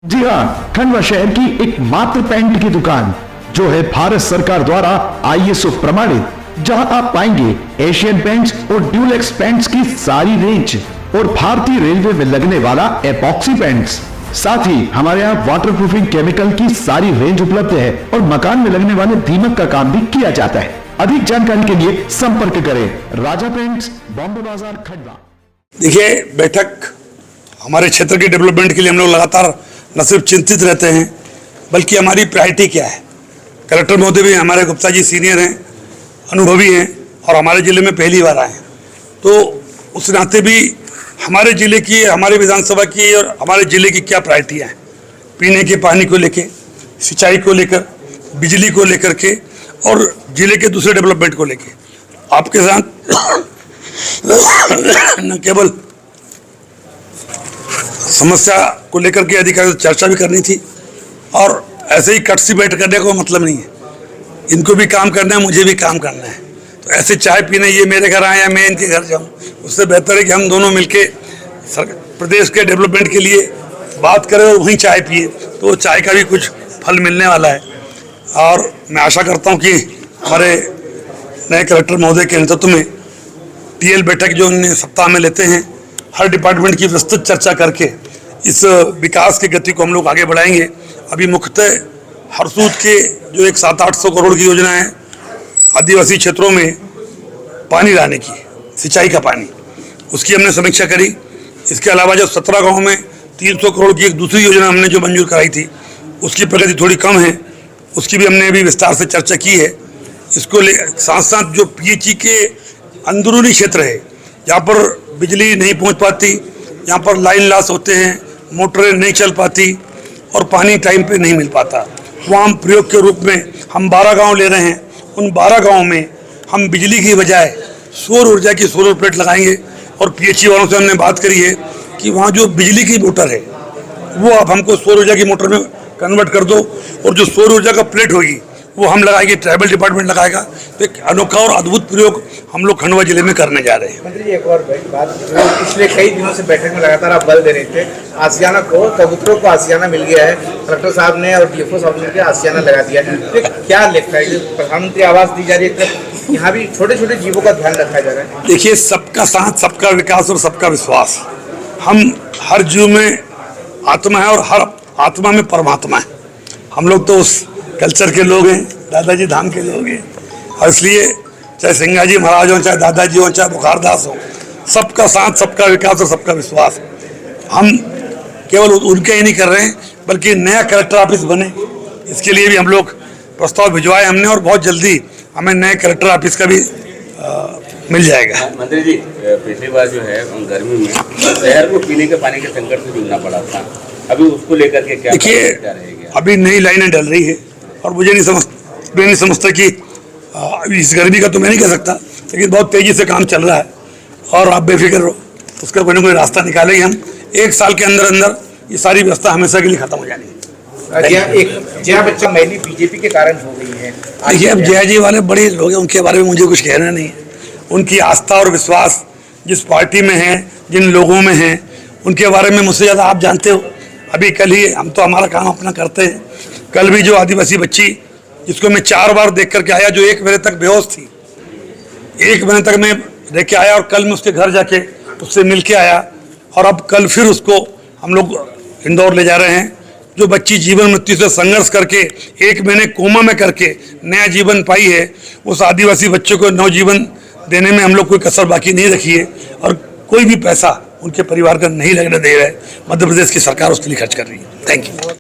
जी हाँ, खंडवा शहर की एकमात्र पेंट की दुकान जो है भारत सरकार द्वारा ISO प्रमाणित, जहां आप पाएंगे एशियन पेंट्स और ड्यूलेक्स पेंट्स की सारी रेंज और भारतीय रेलवे में लगने वाला एपॉक्सी पेंट्स। साथ ही हमारे यहाँ वाटरप्रूफिंग केमिकल की सारी रेंज उपलब्ध है और मकान में लगने वाले दीमक का काम भी किया जाता है। अधिक जानकारी के लिए संपर्क करें राजा पेंट्स, बॉम्बे बाजार, खंडवा। देखिए, बैठक हमारे क्षेत्र के डेवलपमेंट के लिए हम लोग लगातार न सिर्फ चिंतित रहते हैं बल्कि हमारी प्रायोरिटी क्या है। कलेक्टर महोदय भी हमारे गुप्ता जी सीनियर हैं, अनुभवी हैं और हमारे ज़िले में पहली बार आए हैं, तो उस नाते भी हमारे ज़िले की, हमारे विधानसभा की और हमारे ज़िले की क्या प्रायोरिटियाँ हैं, पीने के पानी को लेके, सिंचाई को लेकर, बिजली को लेकर के और ज़िले के दूसरे डेवलपमेंट को लेके आपके साथ न केवल समस्या को लेकर के अधिकारियों से चर्चा भी करनी थी और ऐसे ही कट सी बैठ करने को मतलब नहीं है। इनको भी काम करना है, मुझे भी काम करना है, तो ऐसे चाय पीने ये मेरे घर आए या मैं इनके घर जाऊं, उससे बेहतर है कि हम दोनों मिलके प्रदेश के डेवलपमेंट के लिए बात करें और वहीं चाय पिए, तो चाय का भी कुछ फल मिलने वाला है। और मैं आशा करता हूँ कि हमारे नए कलेक्टर महोदय के नेतृत्व में TL बैठक जो उन्हें सप्ताह में लेते हैं, हर डिपार्टमेंट की विस्तृत चर्चा करके इस विकास की गति को हम लोग आगे बढ़ाएंगे। अभी मुख्यतः हरसूद के जो एक 700-800 करोड़ की योजना है आदिवासी क्षेत्रों में पानी लाने की, सिंचाई का पानी, उसकी हमने समीक्षा करी। इसके अलावा जो 17 गाँव में 300 करोड़ की एक दूसरी योजना हमने जो मंजूर कराई थी, उसकी प्रगति थोड़ी कम है, उसकी भी हमने अभी विस्तार से चर्चा की है। इसको साथ साथ जो PHE के अंदरूनी क्षेत्र है, जहाँ पर बिजली नहीं पहुँच पाती, यहाँ पर लाइन लॉस होते हैं, मोटरें नहीं चल पाती और पानी टाइम पे नहीं मिल पाता, वहाँ हम प्रयोग के रूप में हम 12 गांव ले रहे हैं। उन 12 गांव में हम बिजली की बजाय सौर ऊर्जा की सोलर प्लेट लगाएंगे और PHE वालों से हमने बात करी है कि वहाँ जो बिजली की मोटर है वो आप हमको सौर ऊर्जा की मोटर में कन्वर्ट कर दो और जो सौर ऊर्जा का प्लेट होगी वो हम लगाएंगे, ट्राइबल डिपार्टमेंट लगाएगा। तो एक अनोखा और अद्भुत प्रयोग हम लोग खंडवा जिले में करने जा रहे हैं। मंत्री जी, एक और बात, पिछले कई दिनों से बैठक में लगातार आप बल दे रहे थे, आसियाना को, कबूतरों को आसियाना मिल गया है, कलेक्टर साहब ने और DFO साहब ने आसियाना लगा दिया है, तो क्या लगता है कि प्रधानमंत्री आवास दी जा रही है, यहाँ भी छोटे छोटे जीवों का ध्यान रखा जा रहा है? देखिए, सबका साथ, सबका विकास और सबका विश्वास, हम हर जीव में आत्मा है और हर आत्मा में परमात्मा है। हम लोग तो उस कल्चर के लोग हैं, दादाजी धाम के लोग हैं, और इसलिए चाहे सिंगाजी महाराज हो, चाहे दादाजी हो, चाहे बुखारदास हो, सबका साथ, सबका विकास और सबका विश्वास। हम केवल उनके ही नहीं कर रहे हैं बल्कि नया कलेक्टर ऑफिस बने, इसके लिए भी हम लोग प्रस्ताव भिजवाए हमने और बहुत जल्दी हमें नए कलेक्टर ऑफिस का भी मिल जाएगा। मंत्री जी, पिछली बार जो है गर्मी में शहर को पीने के पानी के संकट से जूझना पड़ा था, अभी उसको लेकर के क्या देखिए, अभी नई लाइनें डल रही है और मुझे नहीं समझता कि इस गर्मी का तो मैं नहीं कह सकता, लेकिन बहुत तेज़ी से काम चल रहा है और आप बेफिक्र रहो, उसका कोई ना कोई रास्ता निकालेंगे हम। 1 साल के अंदर अंदर ये सारी व्यवस्था हमेशा के लिए खत्म हो जानी है। जया बच्चन मैली BJP के कारण हो गई है। देखिए, अब जया जी वाले बड़े लोग हैं, उनके बारे में मुझे कुछ कहना नहीं है। उनकी आस्था और विश्वास जिस पार्टी में है, जिन लोगों में है, उनके बारे में मुझसे ज़्यादा आप जानते हो। अभी कल ही हम तो हमारा काम अपना करते हैं, कल भी जो आदिवासी बच्ची जिसको मैं 4 बार देख करके आया, जो 1 महीने तक बेहोश थी, 1 महीने तक मैं देख के आया और कल मैं उसके घर जाके उससे मिल के आया और अब कल फिर उसको हम लोग इंदौर ले जा रहे हैं। जो बच्ची जीवन मृत्यु से संघर्ष करके 1 महीने कोमा में करके नया जीवन पाई है, उस आदिवासी बच्चों को नवजीवन देने में हम लोग कोई कसर बाकी नहीं रखी है और कोई भी पैसा उनके परिवार का नहीं लगने दे रहा है। मध्य प्रदेश की सरकार उसके लिए खर्च कर रही है। Thank you.